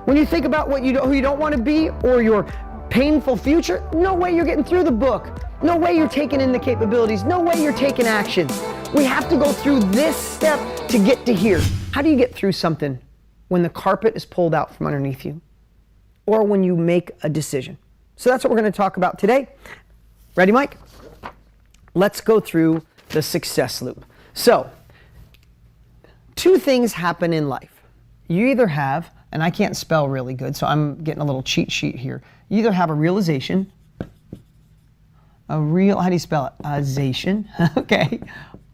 When you think about who you don't want to be or your painful future, no way you're getting through the book. No way you're taking in the capabilities. No way you're taking action. We have to go through this step to get to here. How do you get through something when the carpet is pulled out from underneath you or when you make a decision? So that's what we're going to talk about today. Ready, Mike? Let's go through the success loop. So, two things happen in life. You either have, and I can't spell really good, so I'm getting a little cheat sheet here. You either have a realization, how do you spell it? Azation, okay,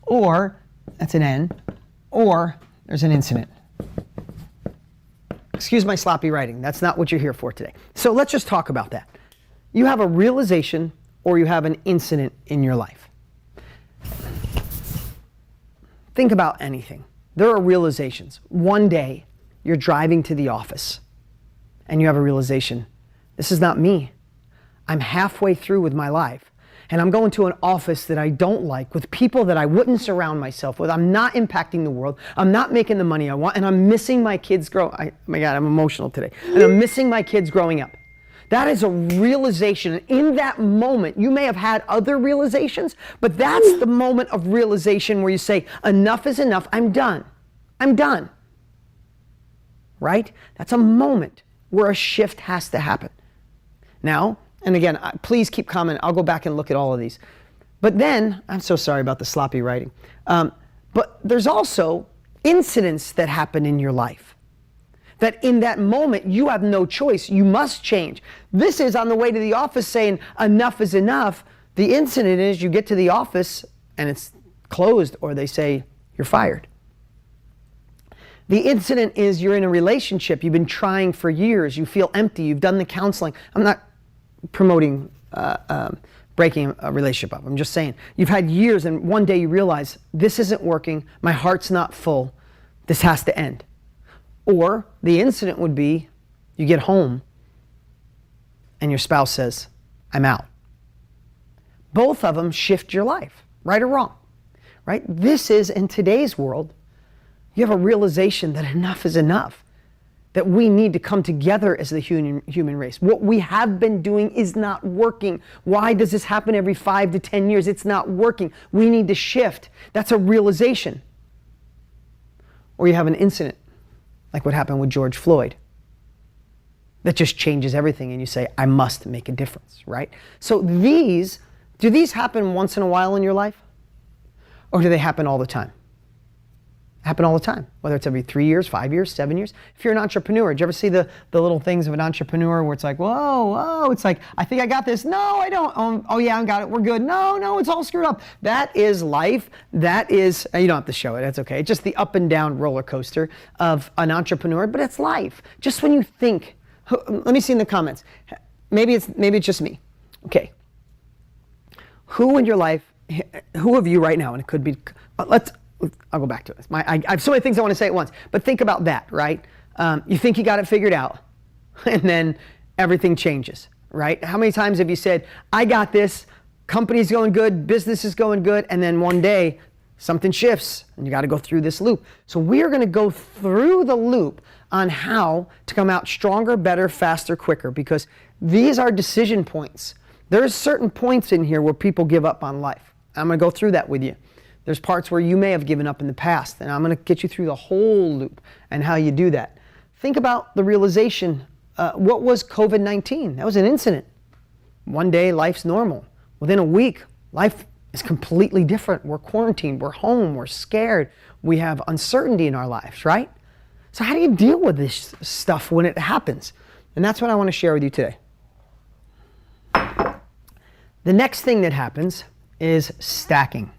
or, that's an N, or there's an incident. Excuse my sloppy writing, that's not what you're here for today. So let's just talk about that. You have a realization or you have an incident in your life. Think about anything. There are realizations. One day, you're driving to the office and you have a realization. This is not me. I'm halfway through with my life and I'm going to an office that I don't like with people that I wouldn't surround myself with. I'm not impacting the world. I'm not making the money I want and I'm missing my kids my God, I'm emotional today. And I'm missing my kids growing up. That is a realization. In that moment, you may have had other realizations, but that's the moment of realization where you say, enough is enough, I'm done. I'm done. Right? That's a moment where a shift has to happen. Now, and again, please keep commenting. I'll go back and look at all of these. But then, I'm so sorry about the sloppy writing. But there's also incidents that happen in your life. That in that moment, you have no choice. You must change. This is on the way to the office saying, enough is enough. The incident is you get to the office and it's closed or they say, you're fired. The incident is you're in a relationship. You've been trying for years. You feel empty. You've done the counseling. I'm not promoting breaking a relationship up. I'm just saying you've had years and one day you realize this isn't working. My heart's not full. This has to end. Or the incident would be you get home and your spouse says, I'm out. Both of them shift your life, right or wrong, right? This is, in today's world, you have a realization that enough is enough, that we need to come together as the human race. What we have been doing is not working. Why does this happen every 5 to 10 years? It's not working. We need to shift. That's a realization. Or you have an incident, like what happened with George Floyd, that just changes everything and you say, I must make a difference, right? So do these happen once in a while in your life? Or do they happen all the time? Happen all the time, whether it's every 3 years, 5 years, 7 years. If you're an entrepreneur, did you ever see the little things of an entrepreneur where it's like, whoa, it's like, I think I got this. No, I don't. Oh yeah, I got it. We're good. No, it's all screwed up. That is life. That is, you don't have to show it. That's okay. It's just the up and down roller coaster of an entrepreneur, but it's life. Just when you think, let me see in the comments. Maybe it's just me. Okay. Who in your life, who of you right now, and it could be, I'll go back to this. I have so many things I want to say at once, but think about that, right? You think you got it figured out, and then everything changes, right? How many times have you said, I got this, company's going good, business is going good, and then one day something shifts, and you got to go through this loop. So we are going to go through the loop on how to come out stronger, better, faster, quicker, because these are decision points. There's certain points in here where people give up on life. I'm going to go through that with you. There's parts where you may have given up in the past, and I'm going to get you through the whole loop and how you do that. Think about the realization, what was COVID-19? That was an incident. One day, life's normal. Within a week, life is completely different. We're quarantined, we're home, we're scared. We have uncertainty in our lives, right? So how do you deal with this stuff when it happens? And that's what I want to share with you today. The next thing that happens is stacking.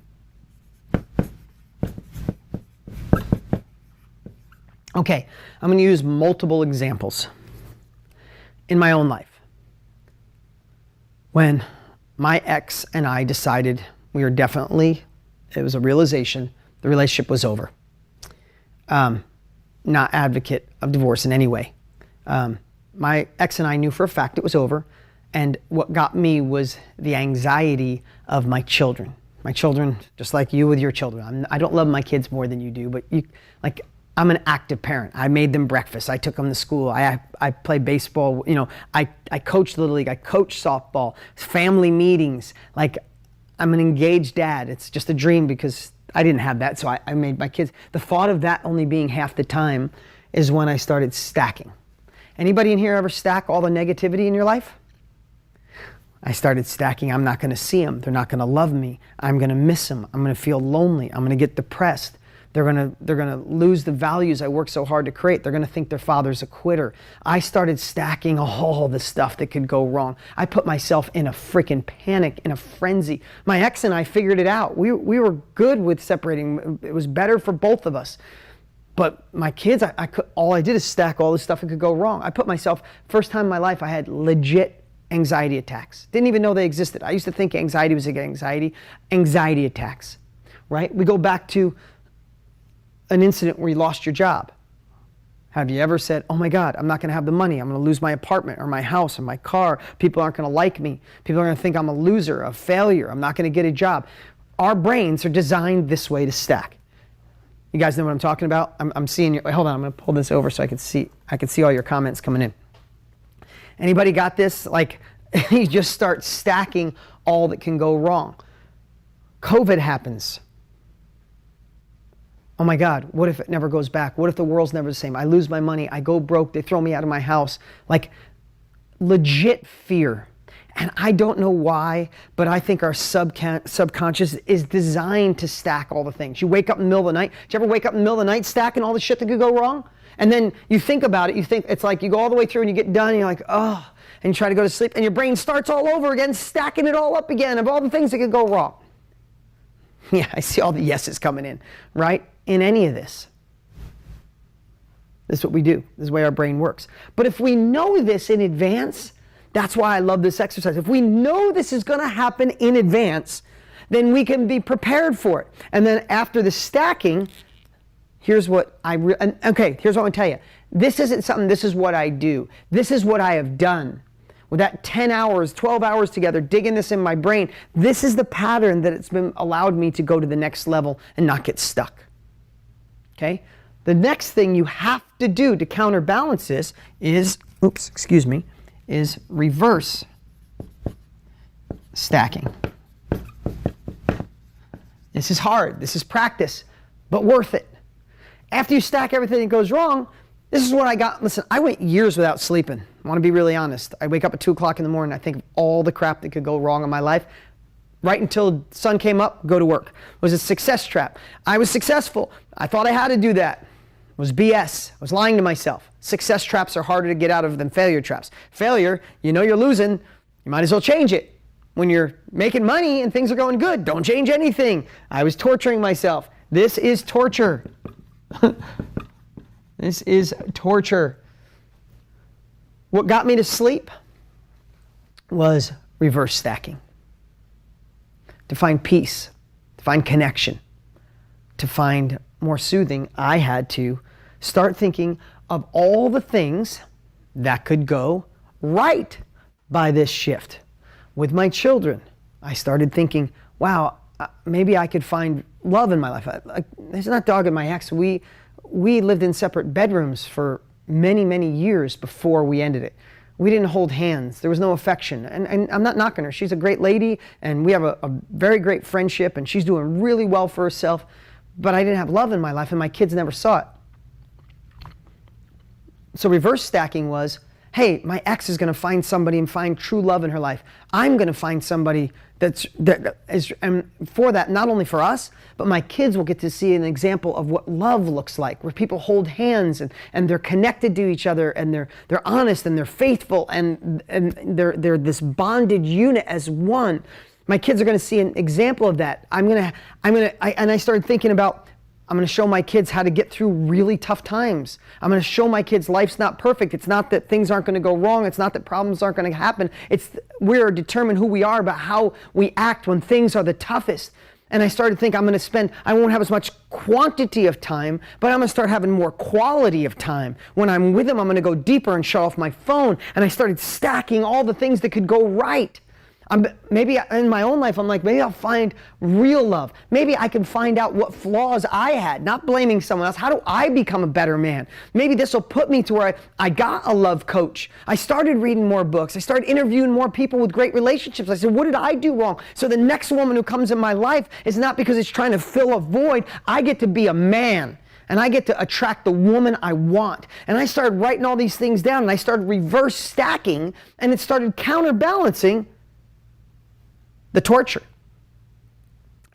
Okay, I'm going to use multiple examples in my own life. When my ex and I decided it was a realization, the relationship was over. Not advocate of divorce in any way. My ex and I knew for a fact it was over, and what got me was the anxiety of my children. My children, just like you with your children. I don't love my kids more than you do, but I'm an active parent. I made them breakfast. I took them to school. I played baseball. You know, I coached Little League. I coached softball. Family meetings. Like, I'm an engaged dad. It's just a dream because I didn't have that, so I made my kids. The thought of that only being half the time is when I started stacking. Anybody in here ever stack all the negativity in your life? I started stacking. I'm not going to see them. They're not going to love me. I'm going to miss them. I'm going to feel lonely. I'm going to get depressed. They're going to lose the values I worked so hard to create. They're going to think their father's a quitter. I started stacking all the stuff that could go wrong. I put myself in a freaking panic, in a frenzy. My ex and I figured it out. We were good with separating. It was better for both of us. But my kids, all I did is stack all the stuff that could go wrong. I put myself, first time in my life, I had legit anxiety attacks. Didn't even know they existed. I used to think anxiety was anxiety attacks, right? We go back to an incident where you lost your job. Have you ever said, oh my God, I'm not going to have the money. I'm going to lose my apartment or my house or my car. People aren't going to like me. People are going to think I'm a loser, a failure. I'm not going to get a job. Our brains are designed this way to stack. You guys know what I'm talking about? I'm seeing you. Hold on, I'm going to pull this over so I can see all your comments coming in. Anybody got this? Like, you just start stacking all that can go wrong. COVID happens. Oh my God, what if it never goes back? What if the world's never the same? I lose my money, I go broke, they throw me out of my house. Like, legit fear. And I don't know why, but I think our subconscious is designed to stack all the things. You wake up in the middle of the night. Did you ever wake up in the middle of the night stacking all the shit that could go wrong? And then you think about it, you think it's like you go all the way through and you get done and you're like, oh, and you try to go to sleep and your brain starts all over again, stacking it all up again of all the things that could go wrong. Yeah, I see all the yeses coming in, right? In any of this. This is what we do. This is the way our brain works. But if we know this in advance, that's why I love this exercise. If we know this is going to happen in advance, then we can be prepared for it. And then after the stacking, here's what here's what I'm going to tell you. This isn't something, this is what I do. This is what I have done. With that 10 hours, 12 hours together, digging this in my brain, this is the pattern that it's been allowed me to go to the next level and not get stuck. Okay? The next thing you have to do to counterbalance this is, is reverse stacking. This is hard. This is practice, but worth it. After you stack everything that goes wrong, this is what I got. Listen, I went years without sleeping. I want to be really honest. I wake up at 2 o'clock in the morning. I think of all the crap that could go wrong in my life. Right until the sun came up, go to work. It was a success trap. I was successful. I thought I had to do that. It was BS. I was lying to myself. Success traps are harder to get out of than failure traps. Failure, you know you're losing, you might as well change it. When you're making money and things are going good, don't change anything. I was torturing myself. This is torture. This is torture. What got me to sleep was reverse stacking. To find peace, to find connection, to find more soothing, I had to start thinking of all the things that could go right by this shift. With my children, I started thinking, wow, maybe I could find love in my life. There's not dogging my ex. We lived in separate bedrooms for many, many years before we ended it. We didn't hold hands. There was no affection. And I'm not knocking her. She's a great lady, and we have a very great friendship, and she's doing really well for herself. But I didn't have love in my life, and my kids never saw it. So reverse stacking was, hey, my ex is going to find somebody and find true love in her life. I'm going to find somebody that is, and for that, not only for us, but my kids will get to see an example of what love looks like, where people hold hands and they're connected to each other, and they're honest and they're faithful, and they're this bonded unit as one. My kids are going to see an example of that. And I started thinking about, I'm going to show my kids how to get through really tough times. I'm going to show my kids life's not perfect. It's not that things aren't going to go wrong. It's not that problems aren't going to happen. It's we're determined who we are, but how we act when things are the toughest. And I started to think I won't have as much quantity of time, but I'm going to start having more quality of time. When I'm with them, I'm going to go deeper and shut off my phone. And I started stacking all the things that could go right. Maybe in my own life, I'm like, maybe I'll find real love. Maybe I can find out what flaws I had, not blaming someone else. How do I become a better man? Maybe this will put me to where I got a love coach. I started reading more books. I started interviewing more people with great relationships. I said, what did I do wrong? So the next woman who comes in my life is not because it's trying to fill a void. I get to be a man. And I get to attract the woman I want. And I started writing all these things down, and I started reverse stacking, and it started counterbalancing the torture.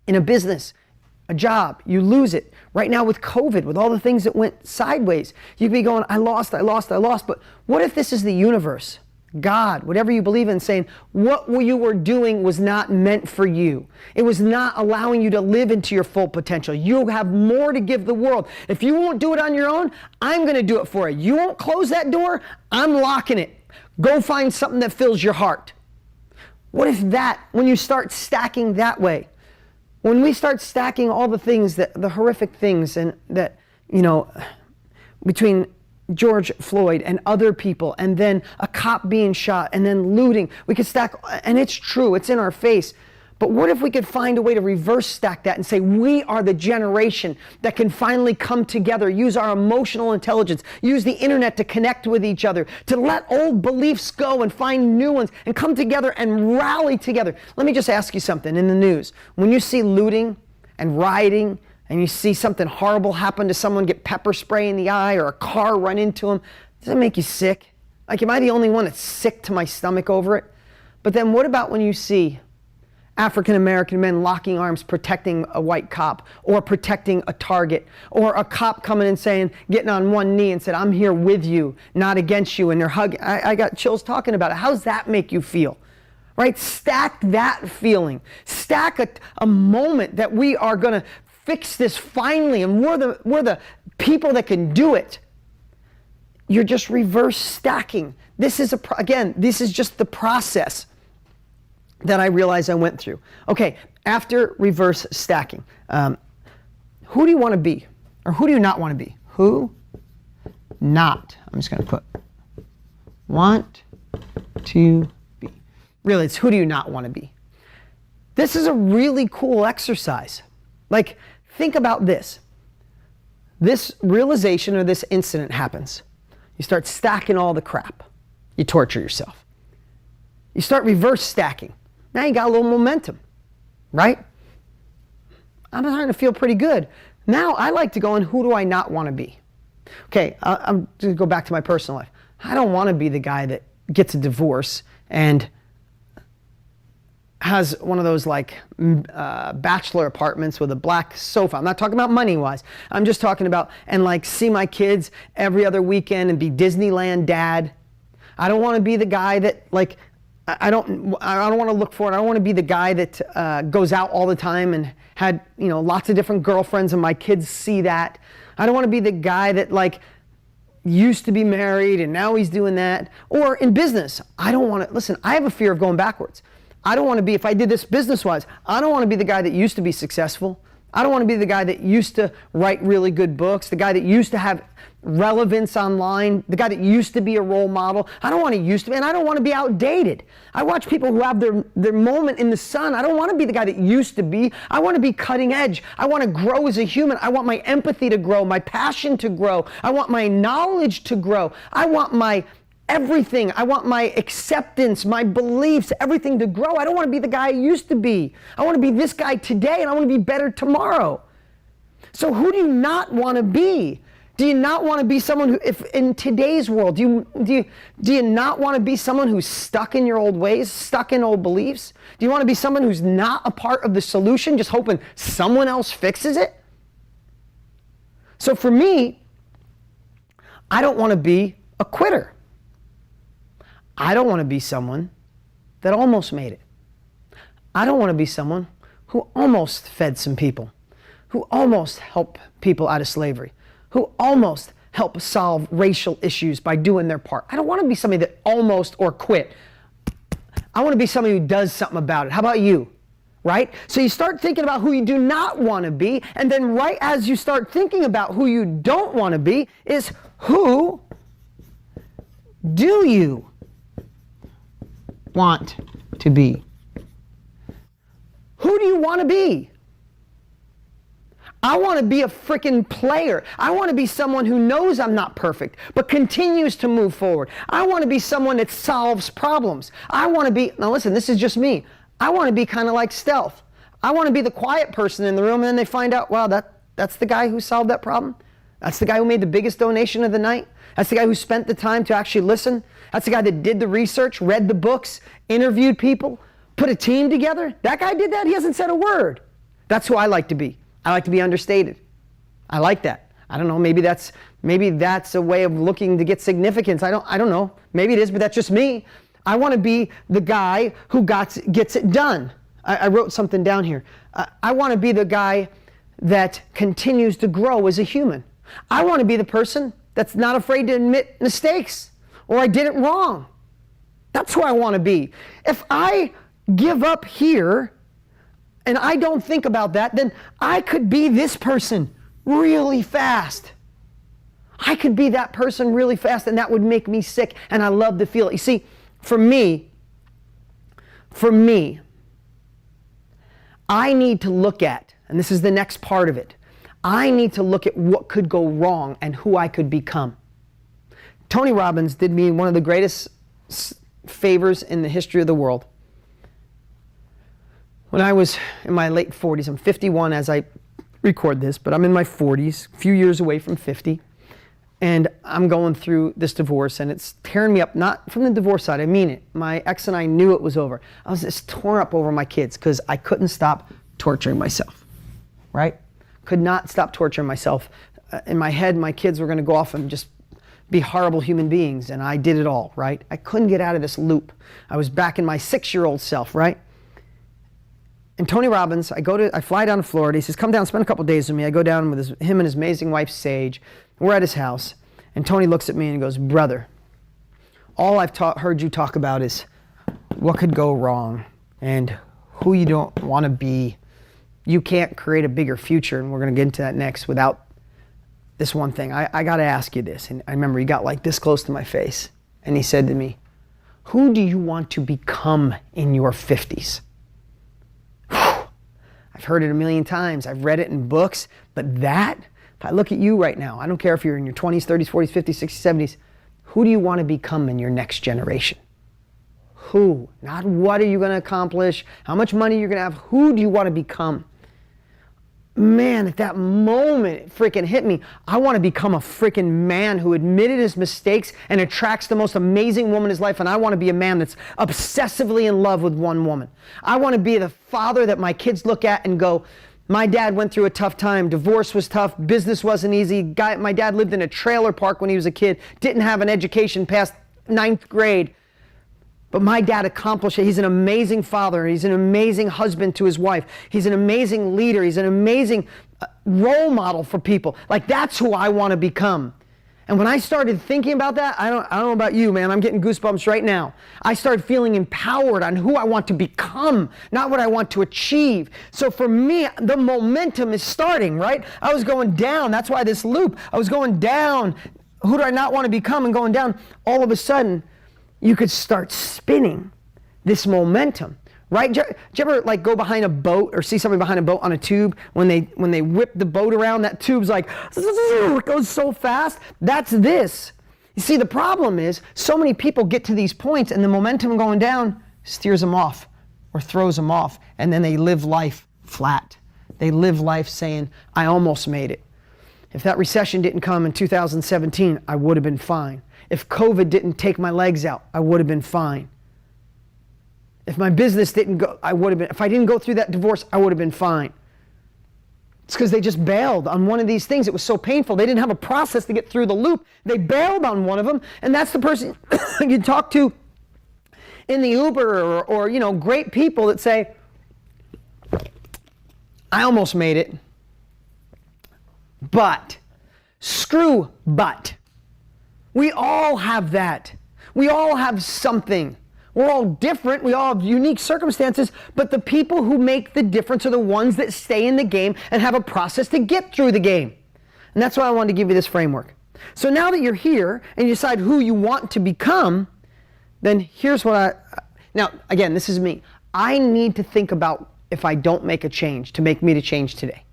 In a business, a job, you lose it. Right now with COVID, with all the things that went sideways, you'd be going, I lost. But what if this is the universe? God, whatever you believe in, saying what you were doing was not meant for you. It was not allowing you to live into your full potential. You have more to give the world. If you won't do it on your own, I'm going to do it for you. You won't close that door, I'm locking it. Go find something that fills your heart. What if that, when you start stacking that way, when we start stacking all the things, the horrific things, and that, between George Floyd and other people, and then a cop being shot, and then looting. We could stack, and it's true, it's in our face. But what if we could find a way to reverse stack that and say, we are the generation that can finally come together, use our emotional intelligence, use the internet to connect with each other, to let old beliefs go and find new ones, and come together and rally together. Let me just ask you something. In the news, when you see looting and rioting, and you see something horrible happen to someone, get pepper spray in the eye, or a car run into them, does that make you sick? Like, am I the only one that's sick to my stomach over it? But then what about when you see African American men locking arms protecting a white cop, or protecting a target, or a cop coming and saying, getting on one knee and said, I'm here with you, not against you, and they're hugging. I got chills talking about it. How does that make you feel? Right? Stack that feeling. Stack a moment that we are going to fix this finally, and we're the people that can do it. You're just reverse stacking. This is this is just the process that I realized I went through. Okay, after reverse stacking, who do you want to be, or who do you not want to be? Who not? I'm just going to put want to be. Really, it's who do you not want to be? This is a really cool exercise. Like, think about this. This realization or this incident happens. You start stacking all the crap. You torture yourself. You start reverse stacking. Now you got a little momentum, right? I'm starting to feel pretty good. Now I like to go in, who do I not want to be? Okay, I'm going to go back to my personal life. I don't want to be the guy that gets a divorce and has one of those like bachelor apartments with a black sofa. I'm not talking about money-wise. I'm just talking about, and like see my kids every other weekend and be Disneyland dad. I don't want to be the guy that like, I don't want to look for it. I don't want to be the guy that goes out all the time and had, lots of different girlfriends and my kids see that. I don't want to be the guy that like used to be married and now he's doing that. Or in business, I don't want to, listen, I have a fear of going backwards. I don't want to be, if I did this business-wise, I don't want to be the guy that used to be successful. I don't want to be the guy that used to write really good books, the guy that used to have relevance online, the guy that used to be a role model. I don't want to used to be, and I don't want to be outdated. I watch people who have their moment in the sun. I don't want to be the guy that used to be. I want to be cutting edge. I want to grow as a human. I want my empathy to grow, my passion to grow. I want my knowledge to grow. I want my everything. I want my acceptance, my beliefs, everything to grow. I don't want to be the guy I used to be. I want to be this guy today, and I want to be better tomorrow. So who do you not want to be? Do you not want to be someone who, if in today's world, do you not want to be someone who's stuck in your old ways, stuck in old beliefs? Do you want to be someone who's not a part of the solution, just hoping someone else fixes it? So for me, I don't want to be a quitter. I don't want to be someone that almost made it. I don't want to be someone who almost fed some people, who almost helped people out of slavery, who almost helped solve racial issues by doing their part. I don't want to be somebody that almost or quit. I want to be somebody who does something about it. How about you? Right? So you start thinking about who you do not want to be, and then right as you start thinking about who you don't want to be is who do you want to be? you want to be? I want to be a freaking player. I want to be someone who knows I'm not perfect, but continues to move forward. I want to be someone that solves problems. I want to be, now listen, this is just me. I want to be kind of like Stealth. I want to be the quiet person in the room, and then they find out, wow, that's the guy who solved that problem. That's the guy who made the biggest donation of the night. That's the guy who spent the time to actually listen. That's the guy that did the research, read the books, interviewed people, put a team together. That guy did that. He hasn't said a word. That's who I like to be. I like to be understated. I like that. I don't know, maybe that's a way of looking to get significance. I don't know. Maybe it is, but that's just me. I want to be the guy who gets it done. I wrote something down here. I want to be the guy that continues to grow as a human. I want to be the person that's not afraid to admit mistakes or I did it wrong. That's who I want to be. If I give up here and I don't think about that, then I could be this person really fast. I could be that person really fast, and that would make me sick, and I love to feel it. You see, for me, I need to look at, and this is the next part of it, I need to look at what could go wrong and who I could become. Tony Robbins did me one of the greatest favors in the history of the world. When I was in my late 40s, I'm 51 as I record this, but I'm in my 40s, a few years away from 50, and I'm going through this divorce, and it's tearing me up, not from the divorce side, I mean it. My ex and I knew it was over. I was just torn up over my kids because I couldn't stop torturing myself, right? Could not stop torturing myself. In my head, my kids were going to go off and just be horrible human beings, and I did it all, right? I couldn't get out of this loop. I was back in my 6-year-old self, right? And Tony Robbins, I fly down to Florida. He says, come down, spend a couple days with me. I go down with him and his amazing wife, Sage. We're at his house. And Tony looks at me and he goes, brother, all I've heard you talk about is what could go wrong and who you don't want to be. You can't create a bigger future, and we're going to get into that next, without this one thing. I got to ask you this. And I remember he got like this close to my face. And he said to me, who do you want to become in your 50s? I've heard it a million times. I've read it in books. But that, if I look at you right now, I don't care if you're in your 20s, 30s, 40s, 50s, 60s, 70s, who do you want to become in your next generation? Who? Not what are you going to accomplish, how much money you're going to have. Who do you want to become? Man, at that moment, it freaking hit me. I want to become a freaking man who admitted his mistakes and attracts the most amazing woman in his life. And I want to be a man that's obsessively in love with one woman. I want to be the father that my kids look at and go, my dad went through a tough time. Divorce was tough. Business wasn't easy. My dad lived in a trailer park when he was a kid. Didn't have an education past 9th grade. But my dad accomplished it. He's an amazing father. He's an amazing husband to his wife. He's an amazing leader. He's an amazing role model for people. Like, that's who I want to become. And when I started thinking about that, I don't know about you, man, I'm getting goosebumps right now. I started feeling empowered on who I want to become, not what I want to achieve. So for me, the momentum is starting, right? I was going down. That's why this loop. I was going down. Who do I not want to become? And going down. All of a sudden, you could start spinning this momentum, right? Did you ever like go behind a boat or see somebody behind a boat on a tube? When they whip the boat around, that tube's like, it goes so fast. That's this. You see, the problem is so many people get to these points and the momentum going down steers them off or throws them off. And then they live life flat. They live life saying, I almost made it. If that recession didn't come in 2017, I would have been fine. If COVID didn't take my legs out, I would have been fine. If my business didn't go, I would have been. If I didn't go through that divorce, I would have been fine. It's because they just bailed on one of these things. It was so painful. They didn't have a process to get through the loop. They bailed on one of them, and that's the person you talk to in the Uber or you know, great people that say, I almost made it, but, screw but. We all have that. We all have something. We're all different. We all have unique circumstances, but the people who make the difference are the ones that stay in the game and have a process to get through the game. And that's why I wanted to give you this framework. So now that you're here and you decide who you want to become, then here's what now again, this is me. I need to think about if I don't make a change to make me to change today?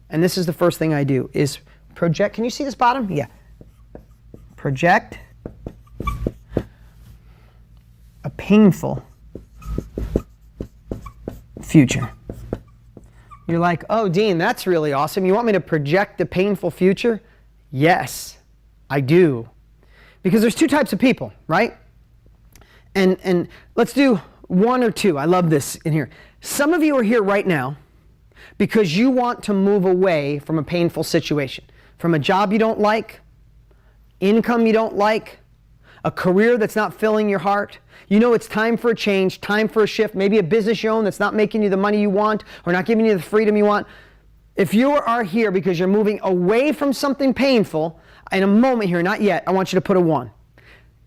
And this is the first thing I do is project. Can you see this bottom? Yeah. Project a painful future. You're like, oh, Dean, that's really awesome. You want me to project the painful future? Yes, I do. Because there's two types of people, right? And let's do one or two. I love this in here. Some of you are here right now because you want to move away from a painful situation, from a job you don't like, income you don't like, a career that's not filling your heart. You know it's time for a change, time for a shift, maybe a business you own that's not making you the money you want or not giving you the freedom you want. If you are here because you're moving away from something painful, in a moment here, not yet, I want you to put a 1.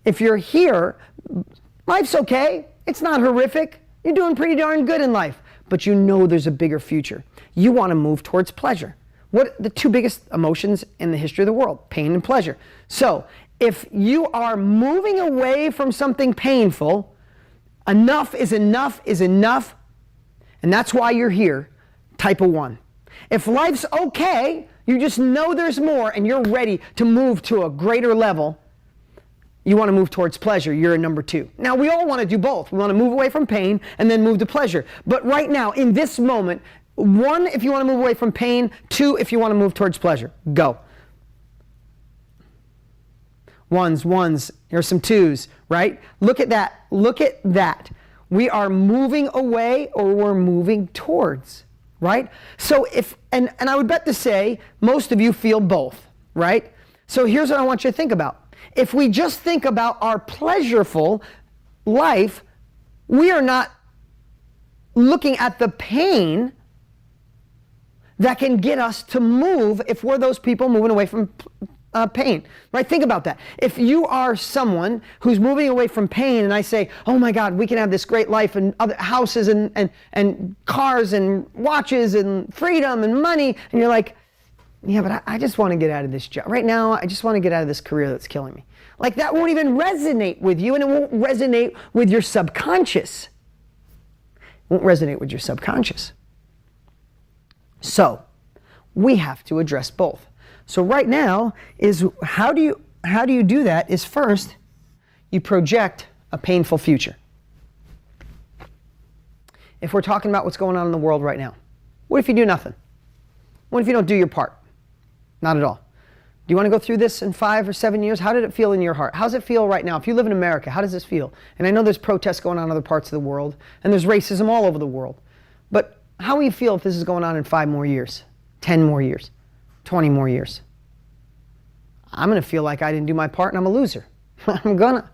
If you're here, life's okay. It's not horrific. You're doing pretty darn good in life, but you know there's a bigger future. You want to move towards pleasure. What are the two biggest emotions in the history of the world? Pain and pleasure. So if you are moving away from something painful, enough is enough is enough, and that's why you're here, type a 1. If life's okay, you just know there's more and you're ready to move to a greater level, you want to move towards pleasure, you're a number 2. Now, we all want to do both. We want to move away from pain and then move to pleasure. But right now, in this moment, 1, if you want to move away from pain, 2, if you want to move towards pleasure. Go. 1s, here's some 2s, right? Look at that, look at that. We are moving away or we're moving towards, right? So if, and I would bet to say, most of you feel both, right? So here's what I want you to think about. If we just think about our pleasureful life, we are not looking at the pain that can get us to move if we're those people moving away from pain, right? Think about that. If you are someone who's moving away from pain and I say, oh my God, we can have this great life and other houses and cars and watches and freedom and money, and you're like, yeah, but I just want to get out of this job. Right now, I just want to get out of this career that's killing me. Like that won't even resonate with you, and it won't resonate with your subconscious. It won't resonate with your subconscious. So we have to address both. So right now is how do you do that is first you project a painful future. If we're talking about what's going on in the world right now, what if you do nothing? What if you don't do your part? Not at all. Do you want to go through this in 5 or 7 years? How did it feel in your heart? How does it feel right now? If you live in America, how does this feel? And I know there's protests going on in other parts of the world, and there's racism all over the world. But how will you feel if this is going on in 5 more years, 10 more years, 20 more years? I'm going to feel like I didn't do my part and I'm a loser. I'm gonna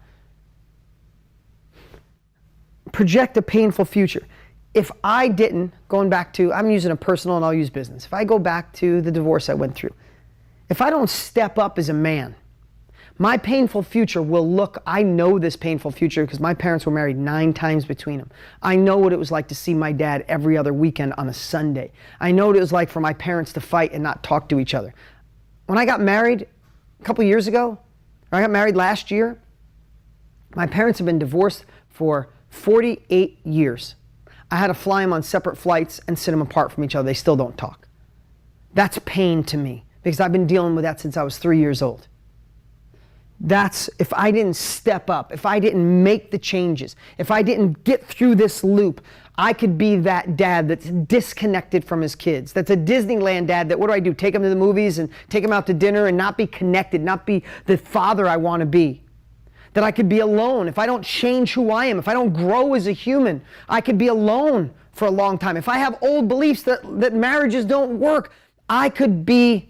project a painful future. If I didn't, going back to, I'm using a personal and I'll use business. If I go back to the divorce I went through, if I don't step up as a man, my painful future will look, I know this painful future because my parents were married 9 times between them. I know what it was like to see my dad every other weekend on a Sunday. I know what it was like for my parents to fight and not talk to each other. When I got married a couple years ago, or I got married last year, my parents have been divorced for 48 years. I had to fly them on separate flights and sit them apart from each other. They still don't talk. That's pain to me because I've been dealing with that since I was 3 years old. That's, if I didn't step up, if I didn't make the changes, if I didn't get through this loop, I could be that dad that's disconnected from his kids. That's a Disneyland dad that, what do? Take him to the movies and take him out to dinner and not be connected, not be the father I want to be. That I could be alone. If I don't change who I am, if I don't grow as a human, I could be alone for a long time. If I have old beliefs that marriages don't work, I could be,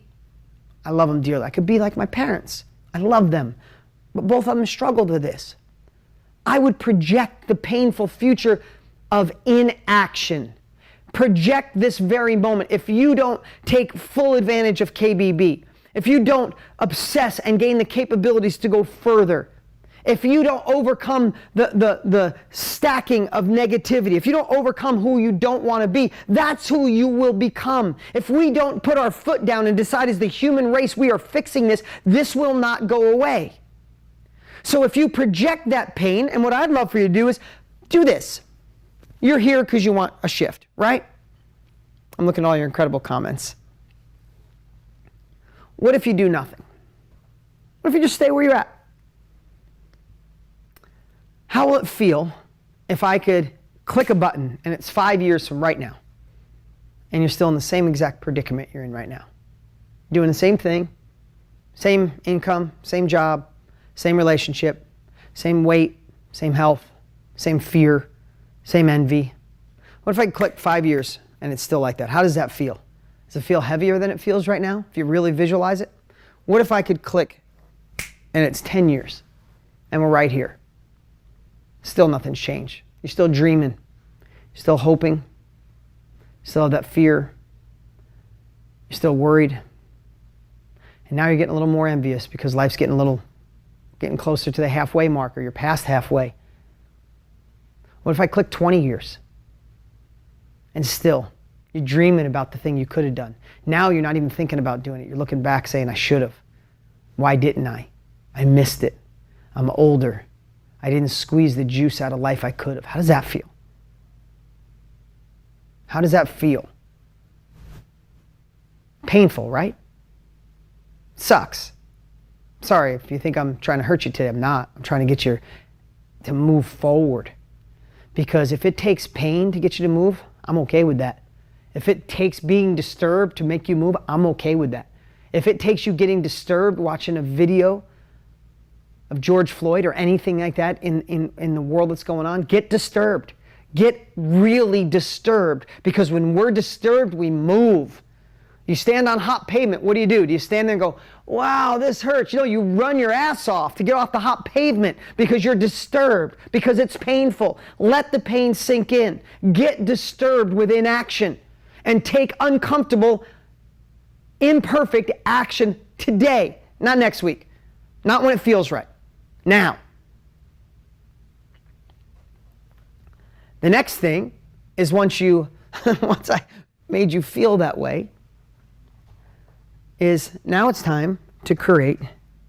I love them dearly, I could be like my parents. I love them, but both of them struggled with this. I would project the painful future of inaction. Project this very moment. If you don't take full advantage of KBB, if you don't obsess and gain the capabilities to go further, if you don't overcome the stacking of negativity, if you don't overcome who you don't want to be, that's who you will become. If we don't put our foot down and decide as the human race we are fixing this, this will not go away. So if you project that pain, and what I'd love for you to do is do this. You're here because you want a shift, right? I'm looking at all your incredible comments. What if you do nothing? What if you just stay where you're at? How will it feel if I could click a button and it's 5 years from right now and you're still in the same exact predicament you're in right now? Doing the same thing, same income, same job, same relationship, same weight, same health, same fear, same envy. What if I click 5 years and it's still like that? How does that feel? Does it feel heavier than it feels right now if you really visualize it? What if I could click and it's 10 years and we're right here? Still nothing's changed. You're still dreaming. You're still hoping. You still have that fear. You're still worried. And now you're getting a little more envious because life's getting closer to the halfway mark, or you're past halfway. What if I click 20 years and still you're dreaming about the thing you could have done? Now you're not even thinking about doing it. You're looking back saying, I should have. Why didn't I? I missed it. I'm older. I didn't squeeze the juice out of life I could have. How does that feel? How does that feel? Painful, right? Sucks. Sorry if you think I'm trying to hurt you today. I'm not. I'm trying to get you to move forward. Because if it takes pain to get you to move, I'm okay with that. If it takes being disturbed to make you move, I'm okay with that. If it takes you getting disturbed watching a video of George Floyd or anything like that in the world that's going on, get disturbed. Get really disturbed, because when we're disturbed, we move. You stand on hot pavement, what do? Do you stand there and go, wow, this hurts? You know, you run your ass off to get off the hot pavement because you're disturbed, because it's painful. Let the pain sink in. Get disturbed with inaction and take uncomfortable, imperfect action today, not next week, not when it feels right. Now, the next thing is once I made you feel that way, is now it's time to create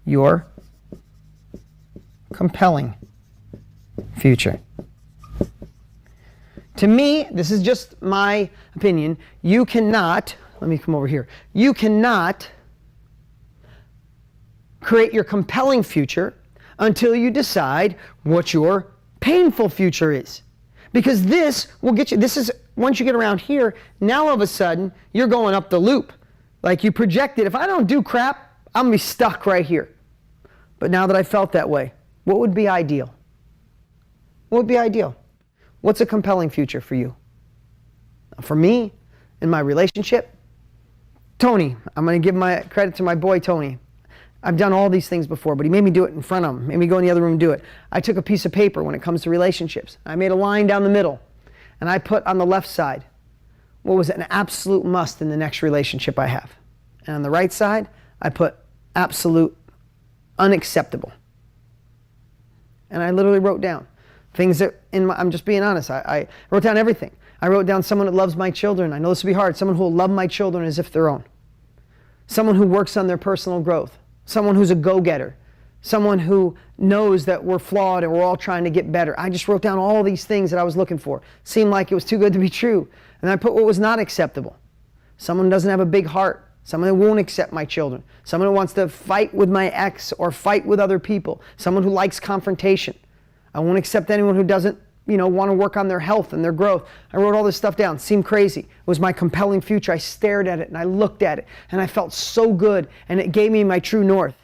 your compelling future. To me, this is just my opinion, you cannot, let me come over here, you cannot create your compelling future until you decide what your painful future is. Because this will get you, this is, once you get around here, now all of a sudden, you're going up the loop. Like you projected, if I don't do crap, I'm going to be stuck right here. But now that I felt that way, what would be ideal? What would be ideal? What's a compelling future for you? For me, in my relationship, Tony, I'm going to give my credit to my boy Tony. I've done all these things before, but he made me do it in front of him, made me go in the other room and do it. I took a piece of paper when it comes to relationships. I made a line down the middle, and I put on the left side what was an absolute must in the next relationship I have. And on the right side, I put absolute unacceptable. And I literally wrote down things that, I'm just being honest, I wrote down everything. I wrote down someone that loves my children. I know this will be hard. Someone who will love my children as if their own. Someone who works on their personal growth. Someone who's a go-getter. Someone who knows that we're flawed and we're all trying to get better. I just wrote down all these things that I was looking for. Seemed like it was too good to be true. And I put what was not acceptable. Someone who doesn't have a big heart. Someone who won't accept my children. Someone who wants to fight with my ex or fight with other people. Someone who likes confrontation. I won't accept anyone who doesn't, want to work on their health and their growth. I wrote all this stuff down. It seemed crazy. It was my compelling future. I stared at it and I looked at it and I felt so good, and it gave me my true north.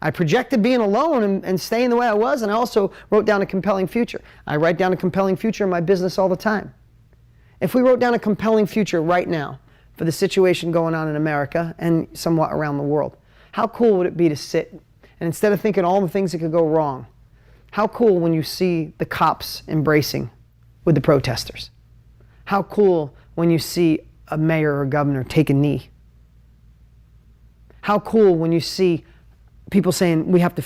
I projected being alone and staying the way I was, and I also wrote down a compelling future. I write down a compelling future in my business all the time. If we wrote down a compelling future right now for the situation going on in America and somewhat around the world, how cool would it be to sit and instead of thinking all the things that could go wrong, how cool when you see the cops embracing with the protesters? How cool when you see a mayor or governor take a knee? How cool when you see people saying we have to,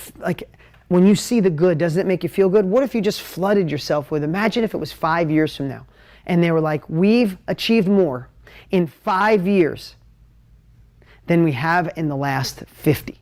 when you see the good, doesn't it make you feel good? What if you just flooded yourself with, imagine if it was 5 years from now and they were like, we've achieved more in 5 years than we have in the last 50.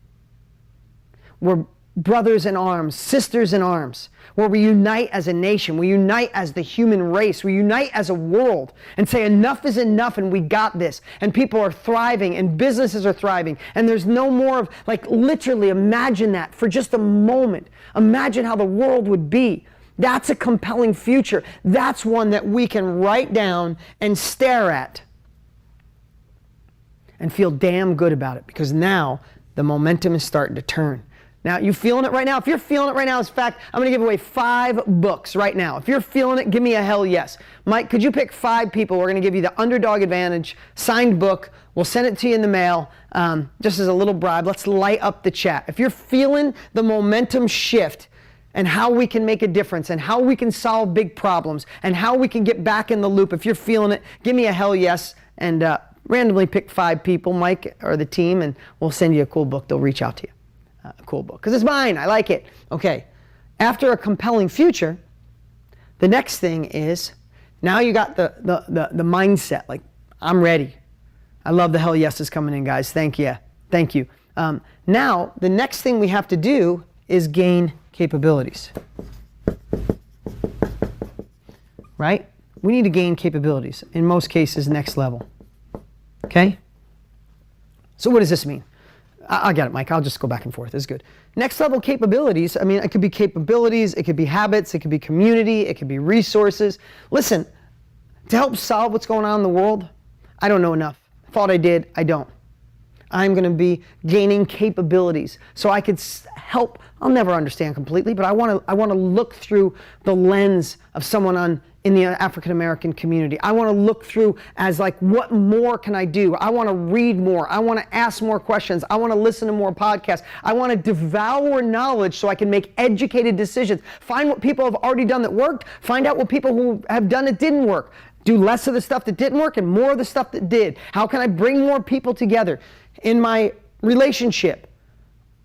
brothers in arms, sisters in arms, where we unite as a nation, we unite as the human race, we unite as a world and say enough is enough and we got this. And people are thriving and businesses are thriving. And there's no more of, like, literally imagine that for just a moment. Imagine how the world would be. That's a compelling future. That's one that we can write down and stare at and feel damn good about it, because now the momentum is starting to turn. Now, you feeling it right now? If you're feeling it right now, as a fact, I'm going to give away 5 books right now. If you're feeling it, give me a hell yes. Mike, could you pick 5 people? We're going to give you the Underdog Advantage signed book. We'll send it to you in the mail, just as a little bribe. Let's light up the chat. If you're feeling the momentum shift and how we can make a difference and how we can solve big problems and how we can get back in the loop, if you're feeling it, give me a hell yes, and randomly pick 5 people, Mike or the team, and we'll send you a cool book. They'll reach out to you. A cool book, because it's mine. I like it. Okay. After a compelling future, the next thing is, now you got the mindset, like, I'm ready. I love the hell yeses coming in, guys. Thank you. Thank you. Now, the next thing we have to do is gain capabilities. Right? We need to gain capabilities. In most cases, next level. Okay? So what does this mean? I get it, Mike. I'll just go back and forth. It's good. Next level capabilities, I mean, it could be capabilities, it could be habits, it could be community, it could be resources. Listen, to help solve what's going on in the world, I don't know enough. Thought I did, I don't. I'm going to be gaining capabilities so I could help. I'll never understand completely, but I want to look through the lens of someone in the African American community. I want to look through as, like, what more can I do? I want to read more. I want to ask more questions. I want to listen to more podcasts. I want to devour knowledge so I can make educated decisions. Find what people have already done that worked. Find out what people who have done it didn't work. Do less of the stuff that didn't work and more of the stuff that did. How can I bring more people together? In my relationship,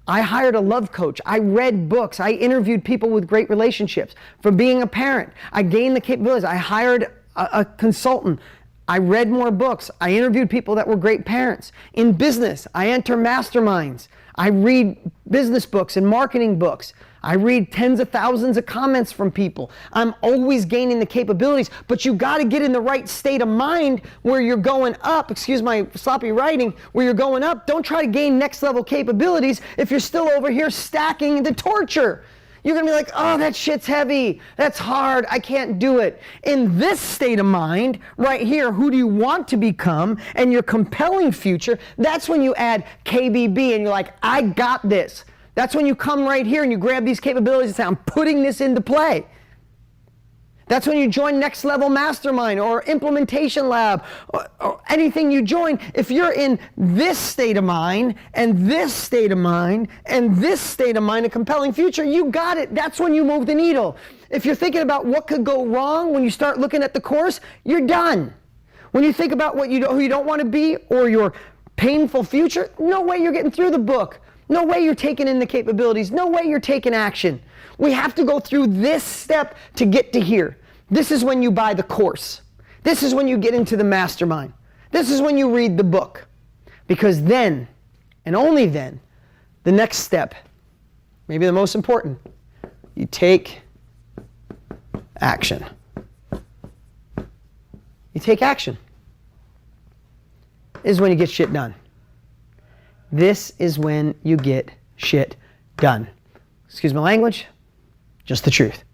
I hired a love coach. I read books. I interviewed people with great relationships. From being a parent, I gained the capabilities. I hired a consultant. I read more books. I interviewed people that were great parents. In business, I enter masterminds. I read business books and marketing books. I read tens of thousands of comments from people. I'm always gaining the capabilities, but you got to get in the right state of mind where you're going up. Excuse my sloppy writing. Where you're going up. Don't try to gain next level capabilities if you're still over here stacking the torture. You're going to be like, oh, that shit's heavy. That's hard. I can't do it. In this state of mind, right here, who do you want to become and your compelling future, that's when you add KBB and you're like, I got this. That's when you come right here and you grab these capabilities and say, I'm putting this into play. That's when you join Next Level Mastermind or Implementation Lab or anything you join. If you're in this state of mind and this state of mind and this state of mind, a compelling future, you got it. That's when you move the needle. If you're thinking about what could go wrong when you start looking at the course, you're done. When you think about who you don't want to be or your painful future, no way you're getting through the book. No way you're taking in the capabilities. No way you're taking action. We have to go through this step to get to here. This is when you buy the course. This is when you get into the mastermind. This is when you read the book. Because then, and only then, the next step, maybe the most important, you take action. You take action. This is when you get shit done. This is when you get shit done. Excuse my language, just the truth.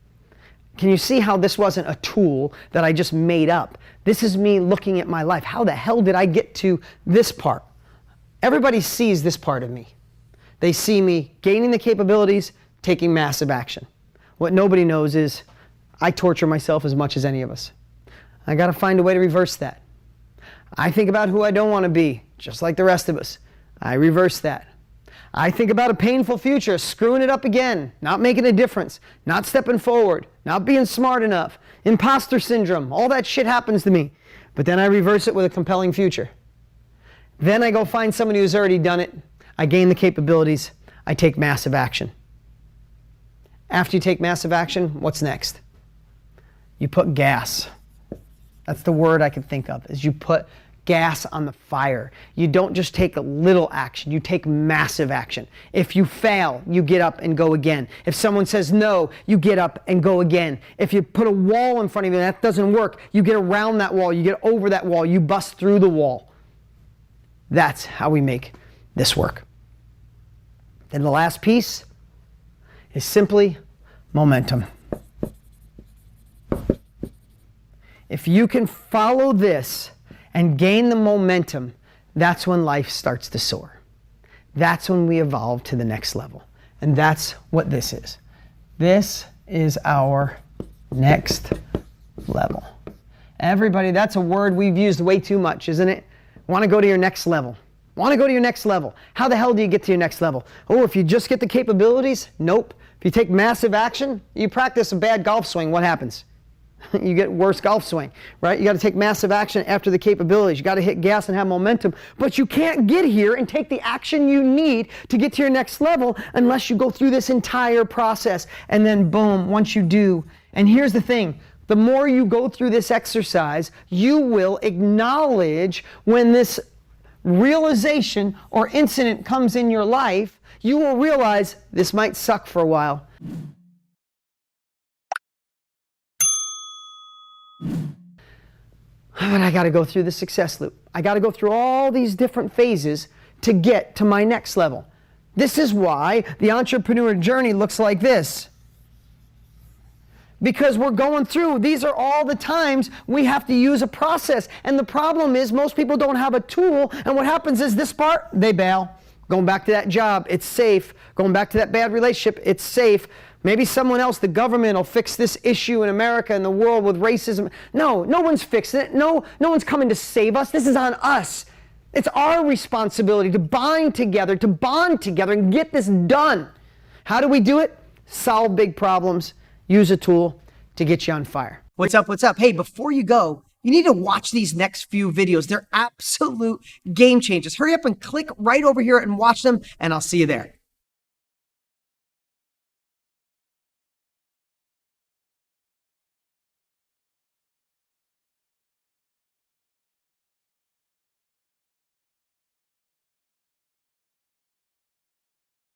Can you see how this wasn't a tool that I just made up? This is me looking at my life. How the hell did I get to this part? Everybody sees this part of me. They see me gaining the capabilities, taking massive action. What nobody knows is I torture myself as much as any of us. I got to find a way to reverse that. I think about who I don't want to be, just like the rest of us. I reverse that. I think about a painful future, screwing it up again, not making a difference, not stepping forward, not being smart enough, imposter syndrome, all that shit happens to me. But then I reverse it with a compelling future. Then I go find somebody who's already done it. I gain the capabilities. I take massive action. After you take massive action, what's next? You put gas. That's the word I can think of, is you put gas on the fire. You don't just take a little action, you take massive action. If you fail, you get up and go again. If someone says no, you get up and go again. If you put a wall in front of you and that doesn't work, you get around that wall, you get over that wall, you bust through the wall. That's how we make this work. Then the last piece is simply momentum. If you can follow this and gain the momentum, that's when life starts to soar. That's when we evolve to the next level. And that's what this is. This is our next level. Everybody, that's a word we've used way too much, isn't it? Want to go to your next level. Want to go to your next level. How the hell do you get to your next level? Oh, if you just get the capabilities? Nope. If you take massive action, you practice a bad golf swing, what happens? You get worse golf swing, right? You got to take massive action after the capabilities. You got to hit gas and have momentum. But you can't get here and take the action you need to get to your next level unless you go through this entire process. And then boom, once you do. And here's the thing. The more you go through this exercise, you will acknowledge when this realization or incident comes in your life, you will realize this might suck for a while. But I got to go through the success loop. I got to go through all these different phases to get to my next level. This is why the entrepreneur journey looks like this. Because we're going through, these are all the times we have to use a process. And the problem is most people don't have a tool. And what happens is this part, they bail. Going back to that job, it's safe. Going back to that bad relationship, it's safe. Maybe someone else, the government, will fix this issue in America and the world with racism. No, no one's fixing it. No one's coming to save us. This is on us. It's our responsibility to bind together, to bond together and get this done. How do we do it? Solve big problems. Use a tool to get you on fire. What's up? What's up? Hey, before you go, you need to watch these next few videos. They're absolute game changers. Hurry up and click right over here and watch them, and I'll see you there.